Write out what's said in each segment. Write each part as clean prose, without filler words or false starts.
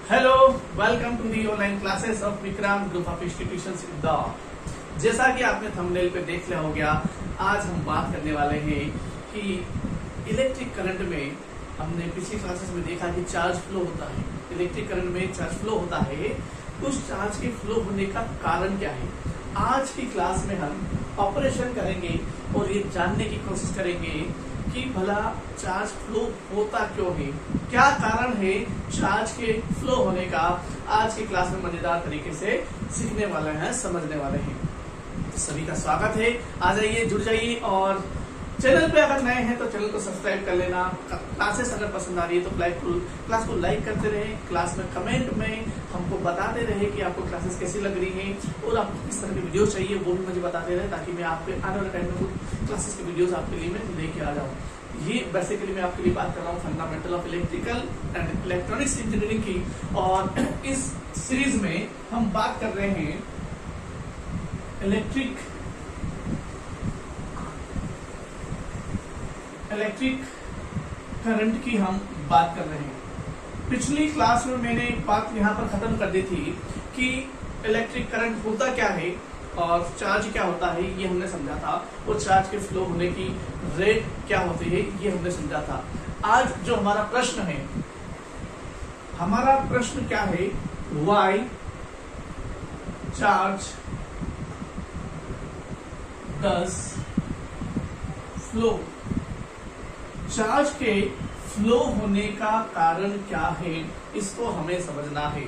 Hello, welcome to the online classes of Vikrant group of institutions Indore. जैसा कि आपने thumbnail पे देख लिया हो गया, आज हम बात करने वाले हैं कि इलेक्ट्रिक करंट में हमने पिछली क्लासेस में देखा कि चार्ज फ्लो होता है। इलेक्ट्रिक करंट में चार्ज फ्लो होता है, उस चार्ज के फ्लो होने का कारण क्या है। आज की क्लास में हम ऑपरेशन करेंगे और ये जानने की कोशिश करेंगे कि भला चार्ज फ्लो होता क्यों है, क्या कारण है चार्ज के फ्लो होने का। आज की क्लास में मजेदार तरीके से सीखने वाले हैं, समझने वाले हैं। तो सभी का स्वागत है, आ जाइए, जुड़ जाइए और चैनल पे अगर नए हैं तो चैनल को सब्सक्राइब कर लेना। क्लासेस अगर पसंद आ रही है तो क्लास को लाइक करते रहे, क्लास में कमेंट में हमको बताते रहे कि आपको क्लासेस कैसी लग रही हैं और आपको किस तरह की वीडियो चाहिए वो भी मुझे बताते रहे, ताकि मैं आपके आने वाले टाइम में क्लासेस की वीडियोस आपके लिए मैं लेके आ जाऊँ। ये बेसिकली मैं आपके लिए बात कर रहा हूँ fundamental of electrical and electronics engineering की, और इस सीरीज में हम बात कर रहे हैं इलेक्ट्रिक करंट की हम बात कर रहे हैं। पिछली क्लास में मैंने एक बात यहाँ पर खत्म कर दी थी कि इलेक्ट्रिक करंट होता क्या है और चार्ज क्या होता है, ये हमने समझा था, और चार्ज के फ्लो होने की रेट क्या होती है ये हमने समझा था। आज जो हमारा प्रश्न है, हमारा प्रश्न क्या है, why charge does flow. Charge के फ्लो होने का कारण क्या है, इसको हमें समझना है।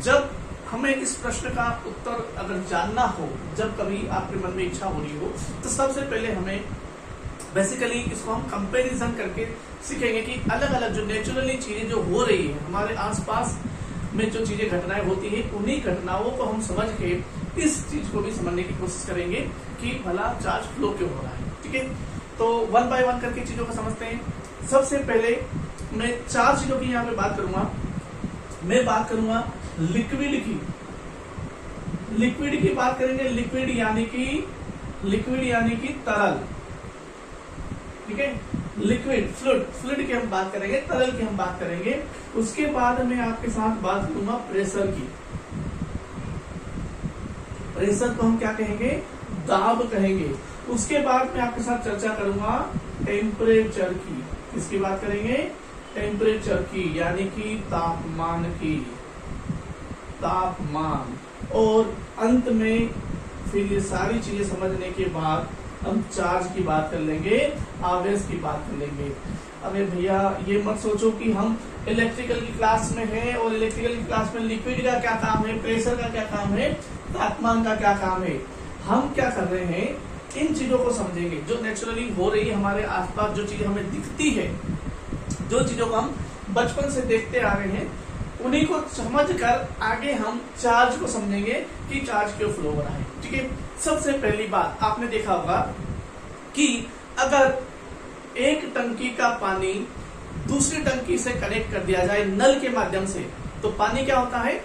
जब हमें इस प्रश्न का उत्तर अगर जानना हो, जब कभी आपके मन में इच्छा हो रही हो, तो सबसे पहले हमें बेसिकली इसको हम कंपैरिजन करके सीखेंगे कि अलग अलग जो नेचुरली चीजें जो हो रही है हमारे आसपास में, जो चीजें घटनाएं होती है, उन्हीं घटनाओं को हम समझ के इस चीज को भी समझने की कोशिश करेंगे कि भला चार्ज फ्लो क्यों हो रहा है। ठीक है, तो वन बाय वन करके चीजों को समझते हैं। सबसे पहले मैं चार चीजों की यहाँ पे बात करूंगा। मैं बात करूंगा लिक्विड की। लिक्विड की बात करेंगे, लिक्विड यानी कि तरल। ठीक है, लिक्विड फ्लूइड की हम बात करेंगे, तरल की हम बात करेंगे। उसके बाद मैं आपके साथ बात करूंगा प्रेशर की। प्रेशर को हम क्या कहेंगे, दाब कहेंगे। उसके बाद मैं आपके साथ चर्चा करूंगा टेम्परेचर की। किसकी बात करेंगे, टेम्परेचर की, यानी कि तापमान की, तापमान। और अंत में फिर ये सारी चीजें समझने के बाद हम चार्ज की बात कर लेंगे, आवेश की बात कर लेंगे। अरे भैया ये मत सोचो कि हम इलेक्ट्रिकल की क्लास में हैं और इलेक्ट्रिकल की क्लास में लिक्विड का क्या काम है, प्रेशर का क्या काम है, तापमान का क्या काम है। हम क्या कर रहे हैं, इन चीजों को समझेंगे जो नेचुरली हो रही है हमारे आसपास, जो चीजें हमें दिखती है, जो चीजों को हम बचपन से देखते आ रहे हैं, उन्हीं को समझकर आगे हम चार्ज को समझेंगे कि चार्ज क्यों फ्लो हो रहा है। ठीक है, सबसे पहली बात आपने देखा होगा कि अगर एक टंकी का पानी दूसरी टंकी से कनेक्ट कर दिया जाए नल के माध्यम से, तो पानी क्या होता है,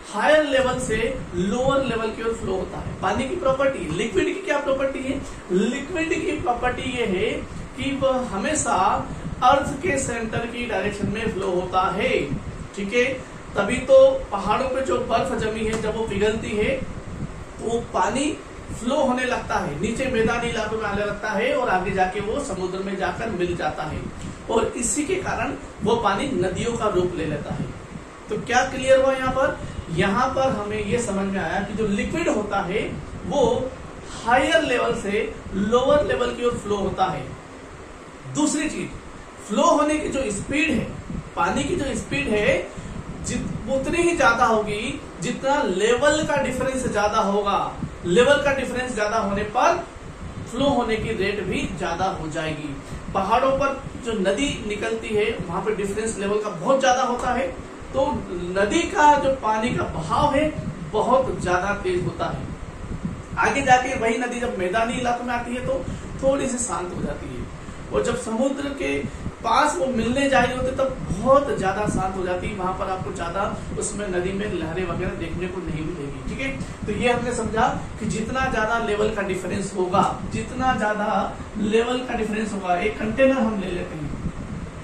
हायर लेवल से लोअर लेवल की ओर फ्लो होता है। पानी की प्रॉपर्टी, लिक्विड की क्या प्रॉपर्टी है, लिक्विड की प्रॉपर्टी ये है कि वह हमेशा अर्थ के सेंटर की डायरेक्शन में फ्लो होता है। ठीक है, तभी तो पहाड़ों पे जो बर्फ जमी है, जब वो पिघलती है तो वो पानी फ्लो होने लगता है, नीचे मैदानी इलाकों में आने लगता है और आगे जाके वो समुद्र में जाकर मिल जाता है, और इसी के कारण वो पानी नदियों का रूप ले लेता है। तो क्या क्लियर हुआ यहाँ पर हमें ये समझ में आया कि जो लिक्विड होता है वो हायर लेवल से लोअर लेवल की ओर फ्लो होता है। दूसरी चीज, फ्लो होने की जो स्पीड है, पानी की जो स्पीड है, उतनी ही ज्यादा होगी जितना लेवल का डिफरेंस ज्यादा होगा। लेवल का डिफरेंस ज्यादा होने पर फ्लो होने की रेट भी ज्यादा हो जाएगी। पहाड़ों पर जो नदी निकलती है वहां पर डिफरेंस लेवल का बहुत ज्यादा होता है, तो नदी का जो पानी का बहाव है बहुत ज्यादा तेज होता है। आगे जाके वही नदी जब मैदानी इलाकों में आती है तो थोड़ी सी शांत हो जाती है, और जब समुद्र के पास वो मिलने जा रही होते तब बहुत ज्यादा शांत हो जाती है। वहां पर आपको ज्यादा उसमें नदी में लहरें वगैरह देखने को नहीं मिलेगी। ठीक है, तो ये हमने समझा कि जितना ज्यादा लेवल का डिफरेंस होगा, जितना ज्यादा लेवल का डिफरेंस होगा, एक कंटेनर हम ले लेते हैं,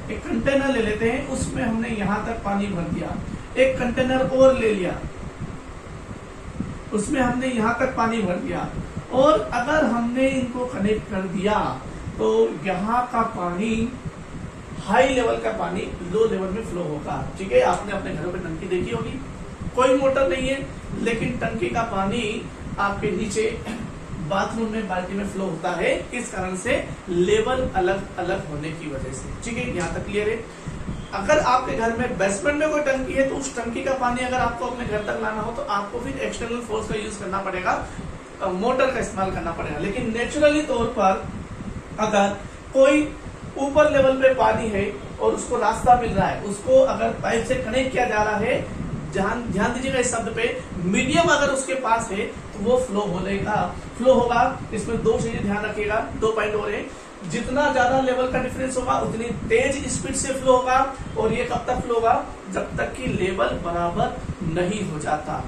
एक कंटेनर ले लेते हैं, उसमें हमने यहाँ तक पानी भर दिया, एक कंटेनर और ले लिया, उसमें हमने यहां तक पानी भर दिया, और अगर हमने इनको कनेक्ट कर दिया तो यहाँ का पानी, हाई लेवल का पानी लो लेवल में फ्लो होगा। ठीक है, आपने अपने घरों पे टंकी देखी होगी, कोई मोटर नहीं है, लेकिन टंकी का पानी आपके नीचे बाथरूम में बाल्टी में फ्लो होता है, इस कारण से लेवल अलग अलग होने की वजह से। ठीक है, यहाँ तक क्लियर है। अगर आपके घर में बेसमेंट में कोई टंकी है तो उस टंकी का पानी अगर आपको अपने घर तक लाना हो तो आपको फिर एक्सटर्नल फोर्स का यूज करना पड़ेगा, मोटर का इस्तेमाल करना पड़ेगा। लेकिन नेचुरली तौर पर अगर कोई ऊपर लेवल पे पानी है और उसको रास्ता मिल रहा है, उसको अगर पाइप से कनेक्ट किया जा रहा है, ध्यान दीजिएगा इस शब्द पे, मीडियम अगर उसके पास है तो वो फ्लो होगा। इसमें दो चीजें ध्यान रखिएगा, 2 पॉइंट और है। जितना ज्यादा लेवल का डिफरेंस होगा उतनी तेज स्पीड से फ्लो होगा, और ये कब तक फ्लो होगा, जब तक कि लेवल बराबर नहीं हो जाता।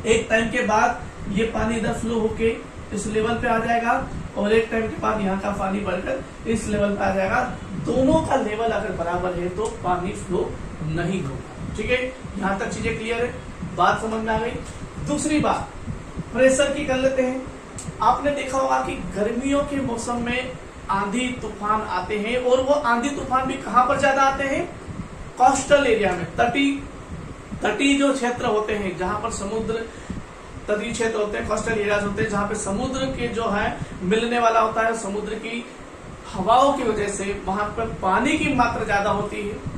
एक टाइम के बाद ये पानी इधर फ्लो होके इस लेवल पे आ जाएगा, और एक टाइम के बाद यहाँ का पानी बढ़कर इस लेवल पे आ जाएगा। दोनों का लेवल अगर बराबर है तो पानी फ्लो नहीं होगा। ठीक है, यहाँ तक चीजें क्लियर है, बात समझ में आ गई। दूसरी बात, प्रेशर की कर लेते हैं। आपने देखा होगा कि गर्मियों के मौसम में आंधी तूफान आते हैं, और वो आंधी तूफान भी कहां पर ज्यादा आते हैं, कोस्टल एरिया में, तटीय जो क्षेत्र होते हैं, जहां पर समुद्र, तटीय क्षेत्र होते हैं, कोस्टल एरियाज होते हैं, जहां पे समुद्र के जो है मिलने वाला होता है, समुद्र की हवाओं की वजह से वहां पर पानी की मात्रा ज्यादा होती है।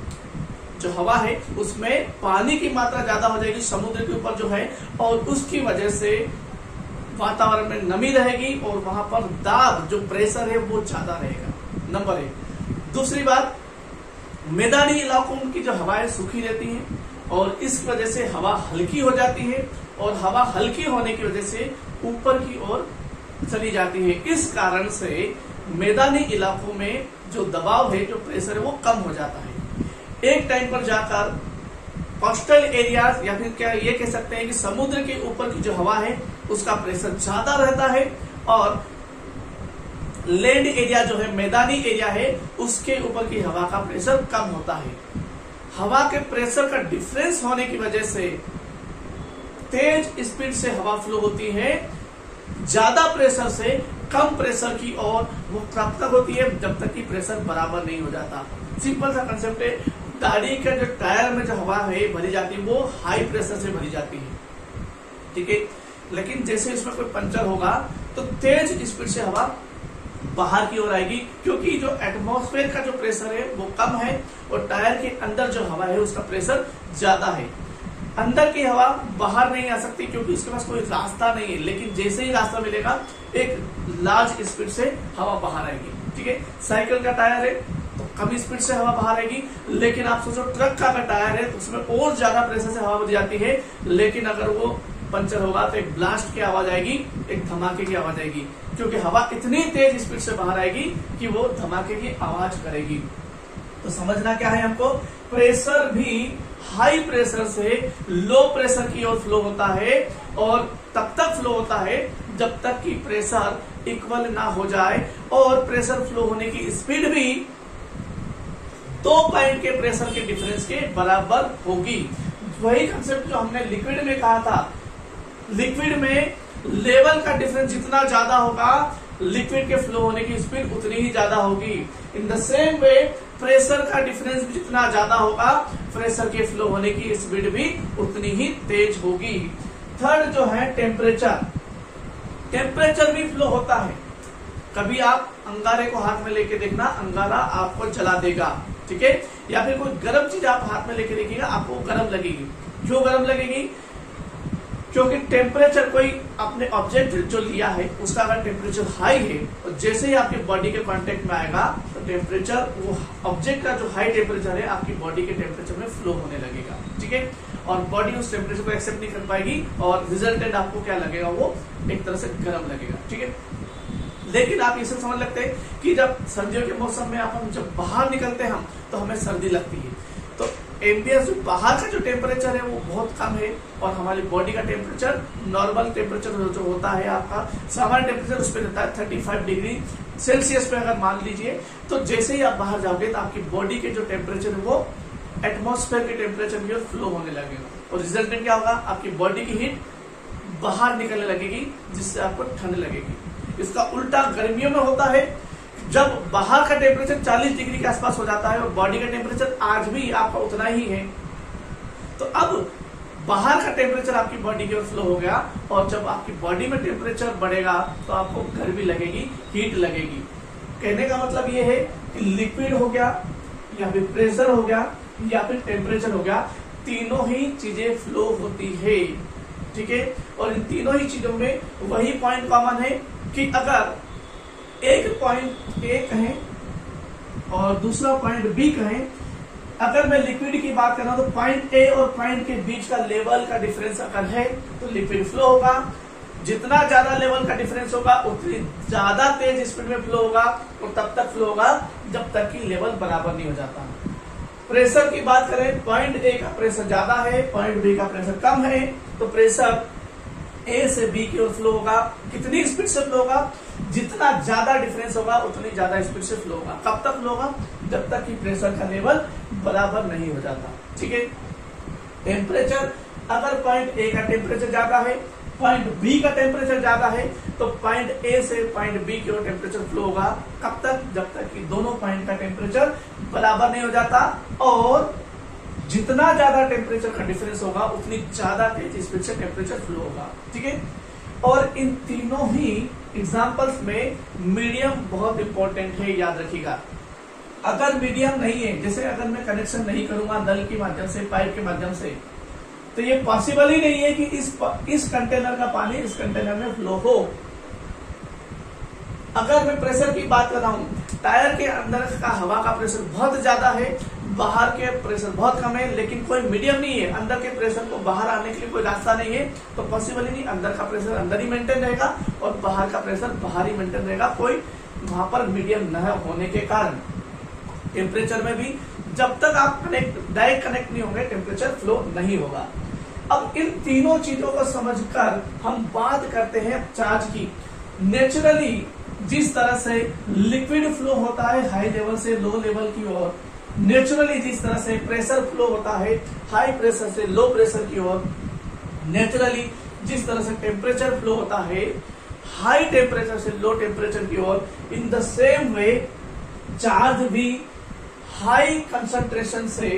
जो हवा है उसमें पानी की मात्रा ज्यादा हो जाएगी समुद्र के ऊपर जो है, और उसकी वजह से वातावरण में नमी रहेगी, और वहां पर दाब, जो प्रेशर है वो ज्यादा रहेगा। नंबर 1। दूसरी बात, मैदानी इलाकों की जो हवाएं सूखी रहती हैं, और इस वजह से हवा हल्की हो जाती है, और हवा हल्की होने की वजह से ऊपर की ओर चली जाती है। इस कारण से मैदानी इलाकों में जो दबाव है, जो प्रेशर है, वो कम हो जाता है। एक टाइम पर जाकर कोस्टल एरियाज, या फिर क्या ये कह सकते हैं कि समुद्र के ऊपर की जो हवा है उसका प्रेशर ज्यादा रहता है, और लैंड एरिया जो है, मैदानी एरिया है, उसके ऊपर की हवा का प्रेशर कम होता है। हवा के प्रेशर का डिफरेंस होने की वजह से तेज स्पीड से हवा फ्लो होती है, ज्यादा प्रेशर से कम प्रेशर की ओर वो कब तक होती है, जब तक कि प्रेशर बराबर नहीं हो जाता। सिंपल सा कंसेप्ट है, गाड़ी के जो टायर में जो हवा है भरी जाती है वो हाई प्रेशर से भरी जाती है। ठीक है, लेकिन जैसे इसमें कोई पंचर होगा तो तेज स्पीड से हवा बाहर की ओर आएगी, क्योंकि जो एटमॉस्फेयर का जो प्रेशर है वो कम है, और टायर के अंदर जो हवा है उसका प्रेशर ज्यादा है। अंदर की हवा बाहर नहीं आ सकती क्योंकि इसके पास कोई रास्ता नहीं है, लेकिन जैसे ही रास्ता मिलेगा एक लार्ज स्पीड से हवा बाहर आएगी। ठीक है, साइकिल का टायर है तो कम स्पीड से हवा बाहर आएगी, लेकिन आप सोचो ट्रक का अगर टायर है तो उसमें और ज्यादा प्रेशर से हवा बढ़ जाती है, लेकिन अगर वो पंचर होगा तो एक ब्लास्ट की आवाज आएगी, एक धमाके की आवाज आएगी, क्योंकि हवा इतनी तेज स्पीड से बाहर आएगी कि वो धमाके की आवाज करेगी। तो समझना क्या है हमको, प्रेशर भी हाई प्रेशर से लो प्रेशर की ओर फ्लो होता है, और तब तक फ्लो होता है जब तक कि प्रेशर इक्वल ना हो जाए, और प्रेशर फ्लो होने की स्पीड भी 2 पॉइंट के प्रेशर के डिफरेंस के बराबर होगी। वही कंसेप्ट जो हमने लिक्विड में कहा था, लिक्विड में लेवल का डिफरेंस जितना ज्यादा होगा, लिक्विड के फ्लो होने की स्पीड उतनी ही ज्यादा होगी। इन द सेम वे प्रेशर का डिफरेंस भी जितना ज्यादा होगा, प्रेशर के फ्लो होने की स्पीड भी उतनी ही तेज होगी। थर्ड जो है टेम्परेचर, टेम्परेचर भी फ्लो होता है। कभी आप अंगारे को हाथ में लेके देखना, अंगारा आपको जला देगा। ठीक है, या फिर कोई गर्म चीज आप हाथ में लेके देखिएगा, आपको गर्म लगेगी। क्यों गर्म लगेगी, क्योंकि टेम्परेचर, कोई आपने ऑब्जेक्ट जो लिया है उसका अगर टेम्परेचर हाई है और जैसे ही आपके बॉडी के कांटेक्ट में आएगा तो टेम्परेचर, वो ऑब्जेक्ट का जो हाई टेम्परेचर है आपकी बॉडी के टेम्परेचर में फ्लो होने लगेगा। ठीक है, और बॉडी उस टेम्परेचर को एक्सेप्ट नहीं कर पाएगी, और रिजल्टेंट आपको क्या लगेगा, वो एक तरह से गर्म लगेगा। ठीक है, लेकिन आप इसे समझ लगते हैं कि जब सर्दियों के मौसम में हम जब बाहर निकलते हैं हम तो हमें सर्दी लगती है, तो एम्बियंस जो बाहर का जो टेम्परेचर है वो बहुत कम है, और हमारी बॉडी का टेम्परेचर, नॉर्मल टेम्परेचर जो होता है आपका सामान्य टेम्परेचर, उस पर रहता है 35 डिग्री सेल्सियस पे अगर मान लीजिए। तो जैसे ही आप बाहर जाओगे तो आपकी बॉडी के जो टेम्परेचर है वो एटमॉस्फेयर के टेम्परेचर की ओर फ्लो होने लगेगा और रिजल्टेंट क्या होगा, आपकी बॉडी की हीट बाहर निकलने लगेगी जिससे आपको ठंड लगेगी। इसका उल्टा गर्मियों में होता है, जब बाहर का टेम्परेचर 40 डिग्री के आसपास हो जाता है और बॉडी का टेम्परेचर आज भी आपका उतना ही है, तो अब बाहर का टेम्परेचर आपकी बॉडी की ओर फ्लो हो गया और जब आपकी बॉडी में टेम्परेचर बढ़ेगा तो आपको गर्मी लगेगी, हीट लगेगी। कहने का मतलब ये है कि लिक्विड हो गया या फिर प्रेशर हो गया या फिर टेम्परेचर हो गया, तीनों ही चीजें फ्लो होती है, ठीक है। और इन तीनों ही चीजों में वही पॉइंट कॉमन है कि अगर एक पॉइंट ए कहें और दूसरा पॉइंट बी कहें, अगर मैं लिक्विड की बात कर रहा हूं तो पॉइंट ए और पॉइंट के बीच का लेवल का डिफरेंस अगर है तो लिक्विड फ्लो होगा। जितना ज्यादा लेवल का डिफरेंस होगा उतनी ज्यादा तेज स्पीड में फ्लो होगा और तब तक फ्लो होगा जब तक कि लेवल बराबर नहीं हो जाता। प्रेशर की बात करें, पॉइंट ए का प्रेशर ज्यादा है, पॉइंट बी का प्रेशर कम है, तो प्रेशर ए से बी की ओर फ्लो होगा। कितनी स्पीड से फ्लो होगा, जितना ज्यादा डिफरेंस होगा उतनी ज्यादा स्पीड से फ्लो होगा। कब तक फ्लो होगा, जब तक कि प्रेशर का लेवल बराबर नहीं हो जाता, ठीक है। टेम्परेचर, अगर पॉइंट ए का टेम्परेचर ज्यादा है, पॉइंट बी का टेम्परेचर ज्यादा है, तो पॉइंट ए से पॉइंट बी की ओर टेम्परेचर फ्लो होगा। कब तक, जब तक कि दोनों पॉइंट का टेम्परेचर बराबर नहीं हो जाता और जितना ज्यादा टेम्परेचर का डिफरेंस होगा उतनी ज्यादा तेज स्पीड से टेम्परेचर फ्लो होगा, ठीक है। और इन तीनों ही एग्जांपल्स में मीडियम बहुत इंपॉर्टेंट है, याद रखिएगा। अगर मीडियम नहीं है, जैसे अगर मैं कनेक्शन नहीं करूंगा नल के माध्यम से, पाइप के माध्यम से, तो ये पॉसिबल ही नहीं है कि इस कंटेनर का पानी इस कंटेनर में फ्लो हो। अगर मैं प्रेशर की बात कर रहा हूं, टायर के अंदर का हवा का प्रेशर बहुत ज्यादा है, बाहर के प्रेशर बहुत कम है, लेकिन कोई मीडियम नहीं है, अंदर के प्रेशर को बाहर आने के लिए कोई रास्ता नहीं है, तो पॉसिबल ही नहीं। अंदर का प्रेशर अंदर ही मेंटेन रहेगा और बाहर का प्रेशर बाहर ही मेंटेन रहेगा, कोई वहां पर मीडियम न होने के कारण। टेम्परेचर में भी जब तक आप डायरेक्ट कनेक्ट नहीं होंगे टेम्परेचर फ्लो नहीं होगा। अब इन तीनों चीजों को समझकर हम बात करते हैं चार्ज की। नेचुरली जिस तरह से लिक्विड फ्लो होता है हाई लेवल से लो लेवल की ओर, नेचुरली जिस तरह से प्रेशर फ्लो होता है हाई प्रेशर से लो प्रेशर की ओर, नेचुरली जिस तरह से टेम्परेचर फ्लो होता है हाई टेम्परेचर से लो टेम्परेचर की ओर, in the same way charge भी हाई कंसंट्रेशन से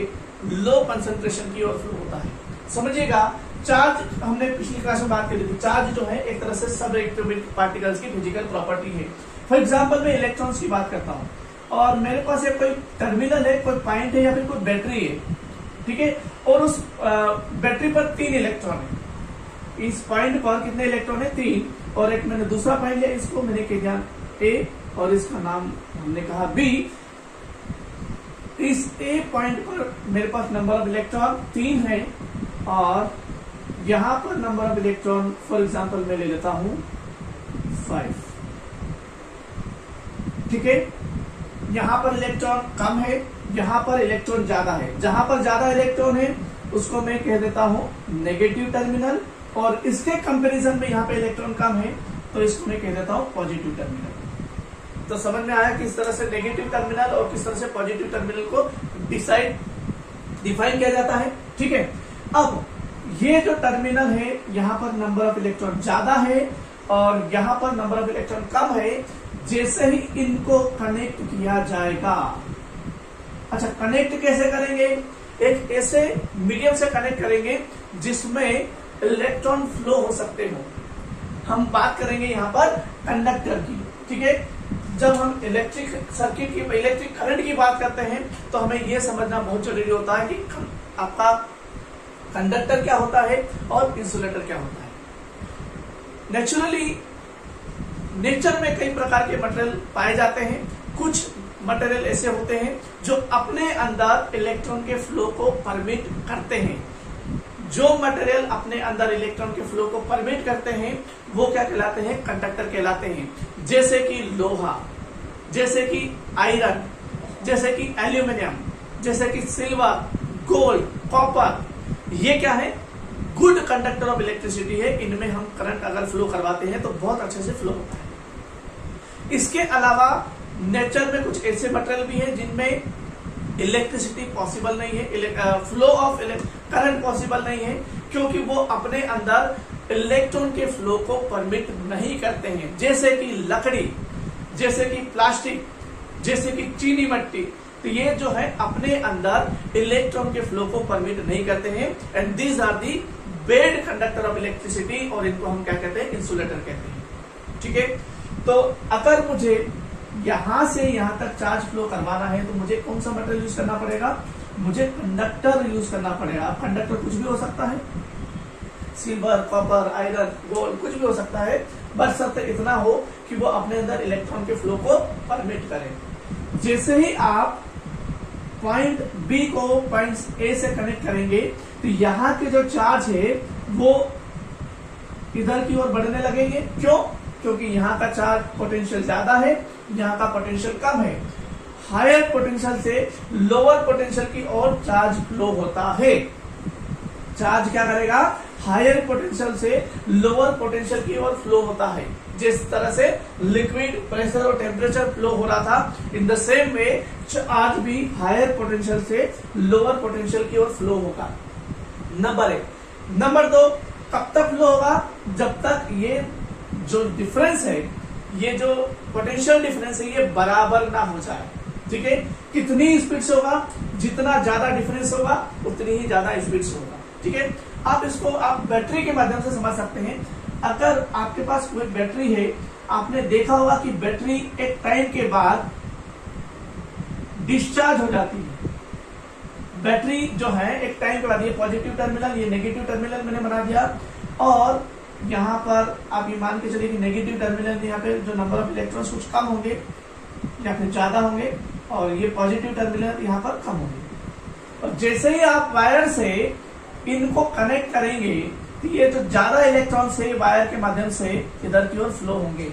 लो कंसंट्रेशन की ओर फ्लो होता है। समझिएगा, चार्ज हमने पिछली क्लास में बात करी थी, चार्ज जो है एक तरह से सब एटॉमिक पार्टिकल्स की फिजिकल प्रॉपर्टी है। फॉर एग्जांपल मैं इलेक्ट्रॉन्स की बात करता हूं और मेरे पास एक कोई टर्मिनल है, कोई पॉइंट है या फिर कोई बैटरी है, ठीक है, और उस बैटरी पर 3 इलेक्ट्रॉन है। इस पॉइंट पर कितने इलेक्ट्रॉन है, 3, और एक मैंने दूसरा पॉइंट लिया, इसको मैंने किया ए और इसका नाम हमने कहा बी। इस ए पॉइंट पर मेरे पास नंबर ऑफ इलेक्ट्रॉन 3 है और यहां पर number of electron for example मैं ले लेता हूं 5, ठीक है। यहां पर इलेक्ट्रॉन कम है, यहां पर इलेक्ट्रॉन ज्यादा है। जहां पर ज्यादा इलेक्ट्रॉन है उसको मैं कह देता हूं नेगेटिव टर्मिनल, और इसके कंपैरिजन में यहां पे इलेक्ट्रॉन कम है तो इसको मैं कह देता हूं पॉजिटिव टर्मिनल। तो समझ में आया किस तरह से नेगेटिव टर्मिनल और किस तरह से पॉजिटिव टर्मिनल को डिफाइन किया जाता है, ठीक है। अब ये जो टर्मिनल है यहाँ पर नंबर ऑफ इलेक्ट्रॉन ज्यादा है और यहाँ पर नंबर ऑफ इलेक्ट्रॉन कम है। जैसे ही इनको कनेक्ट किया जाएगा, अच्छा कनेक्ट कैसे करेंगे, एक ऐसे मीडियम से कनेक्ट करेंगे जिसमें इलेक्ट्रॉन फ्लो हो सकते हो। हम बात करेंगे यहाँ पर कंडक्टर की, ठीक है। जब हम इलेक्ट्रिक सर्किट की, इलेक्ट्रिक करंट की बात करते हैं तो हमें यह समझना बहुत जरूरी होता है कि आपका कंडक्टर क्या होता है और इंसुलेटर क्या होता है। नेचुरली नेचर में कई प्रकार के मटेरियल पाए जाते हैं। कुछ मटेरियल ऐसे होते हैं जो अपने अंदर इलेक्ट्रॉन के फ्लो को परमिट करते हैं। जो मटेरियल अपने अंदर इलेक्ट्रॉन के फ्लो को परमिट करते हैं वो क्या कहलाते हैं, कंडक्टर कहलाते हैं। जैसे कि लोहा, जैसे कि आयरन, जैसे कि एल्यूमिनियम, जैसे कि सिल्वर, गोल्ड, कॉपर, ये क्या है, गुड कंडक्टर ऑफ इलेक्ट्रिसिटी है। इनमें हम करंट अगर फ्लो करवाते हैं तो बहुत अच्छे से फ्लो होता है। इसके अलावा नेचर में कुछ ऐसे मटेरियल भी हैं जिनमें इलेक्ट्रिसिटी पॉसिबल नहीं है, फ्लो ऑफ करंट पॉसिबल नहीं है, क्योंकि वो अपने अंदर इलेक्ट्रॉन के फ्लो को परमिट नहीं करते हैं। जैसे कि लकड़ी, जैसे कि प्लास्टिक, जैसे कि चीनी मिट्टी, तो ये जो है अपने अंदर इलेक्ट्रॉन के फ्लो को परमिट नहीं करते हैं। And these are the bad conductor of electricity, और इनको हम क्या कहते हैं, इंसुलेटर कहते हैं। ठीक है, तो अगर मुझे यहां से यहां तक चार्ज फ्लो करवाना है तो मुझे कौन सा मटेरियल यूज करना पड़ेगा, मुझे कंडक्टर यूज करना पड़ेगा। कंडक्टर कुछ भी हो सकता है, सिल्वर, कॉपर, आयरन, गोल्ड, कुछ भी हो सकता है, बस शर्त इतना हो कि वो अपने अंदर इलेक्ट्रॉन के फ्लो को परमिट करे। जैसे ही आप पॉइंट बी को पॉइंट ए से कनेक्ट करेंगे तो यहाँ के जो चार्ज है वो इधर की ओर बढ़ने लगेंगे। क्यों? क्योंकि यहाँ का चार्ज पोटेंशियल ज्यादा है, यहाँ का पोटेंशियल कम है। हायर पोटेंशियल से लोअर पोटेंशियल की ओर चार्ज फ्लो होता है। चार्ज क्या करेगा, हायर पोटेंशियल से लोअर पोटेंशियल की ओर फ्लो होता है। जिस तरह से लिक्विड प्रेशर और टेम्परेचर फ्लो हो रहा था, इन द सेम वे चार्ज भी हायर पोटेंशियल से लोअर पोटेंशियल की ओर फ्लो होगा। नंबर 1। नंबर 2, कब तक फ्लो होगा, जब तक ये जो डिफरेंस है, ये जो पोटेंशियल डिफरेंस है, ये बराबर ना हो जाए। ठीक है, कितनी स्पीड से होगा, जितना ज्यादा डिफरेंस होगा उतनी ही ज्यादा स्पीड से होगा। ठीक है, आप इसको आप बैटरी के माध्यम से समझ सकते हैं। अगर आपके पास कोई बैटरी है, आपने देखा होगा कि बैटरी एक टाइम के बाद डिस्चार्ज हो जाती है। बैटरी जो है एक टाइम के बाद, ये पॉजिटिव टर्मिनल, ये नेगेटिव टर्मिनल मैंने बना दिया, और यहाँ पर आप ये मान के चलिए कि नेगेटिव टर्मिनल, यहाँ पे जो नंबर ऑफ इलेक्ट्रॉन्स कुछ कम होंगे या फिर ज्यादा होंगे, और ये पॉजिटिव टर्मिनल यहाँ पर कम होंगे। और जैसे ही आप वायर से इनको कनेक्ट करेंगे तो ये जो ज्यादा इलेक्ट्रॉन से वायर के माध्यम से इधर की ओर फ्लो होंगे।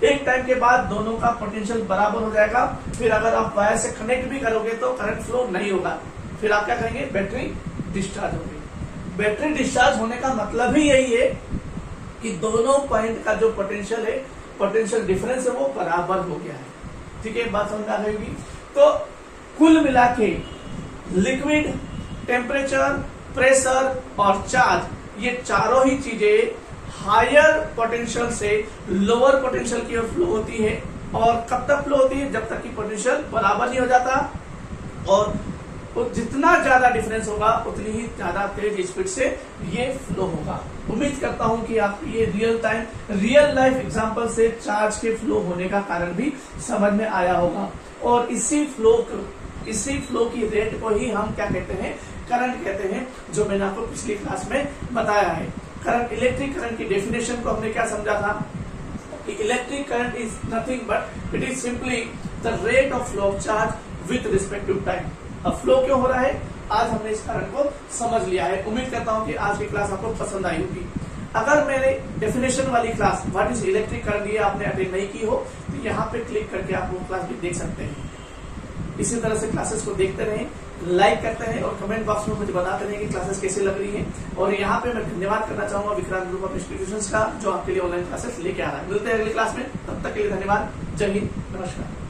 एक टाइम के बाद दोनों का पोटेंशियल बराबर हो जाएगा। फिर अगर आप वायर से कनेक्ट भी करोगे तो करंट फ्लो नहीं होगा। फिर आप क्या करेंगे, बैटरी डिस्चार्ज होगी। बैटरी डिस्चार्ज होने का मतलब ही यही है कि दोनों पॉइंट का जो पोटेंशियल है, पोटेंशियल डिफरेंस है, वो बराबर हो गया है। ठीक है, बात समझ आ गई होगी। तो कुल मिला के लिक्विड, टेम्परेचर, प्रेशर और चार्ज, ये चारों ही चीजें हायर पोटेंशियल से लोअर पोटेंशियल की ओर फ्लो होती है। और कब तक फ्लो होती है, जब तक कि पोटेंशियल बराबर नहीं हो जाता, और जितना ज्यादा डिफरेंस होगा उतनी ही ज्यादा तेज स्पीड से ये फ्लो होगा। उम्मीद करता हूं कि आपको ये रियल लाइफ एग्जांपल से चार्ज के फ्लो होने का कारण भी समझ में आया होगा। और इसी फ्लो की रेट को ही हम क्या कहते हैं, करंट कहते हैं, जो मैंने आपको पिछली क्लास में बताया है। करंट, इलेक्ट्रिक करंट की डेफिनेशन को हमने क्या समझा था कि electric current is nothing but it is simply the rate of flow of charge with respect to time. अब फ्लो क्यों हो रहा है, आज हमने इस करंट को समझ लिया है। उम्मीद करता हूं कि आज की क्लास आपको पसंद आई होगी। अगर मेरे डेफिनेशन वाली class what is electric current ये आपने अटेंड नहीं की हो तो यहाँ पे क्लिक करके आप वो क्लास भी देख सकते हैं। इसी तरह से क्लासेस को देखते रहें, लाइक करते हैं और कमेंट बॉक्स में मुझे बताते रहें कि क्लासेस कैसे लग रही हैं। और यहाँ पे मैं धन्यवाद करना चाहूंगा विक्रांत ग्रुप ऑफ इंस्टीट्यूशंस का, जो आपके लिए ऑनलाइन क्लासेस लेके आ रहा है। मिलते हैं अगली क्लास में, तब तक के लिए धन्यवाद। जय हिंद, नमस्कार।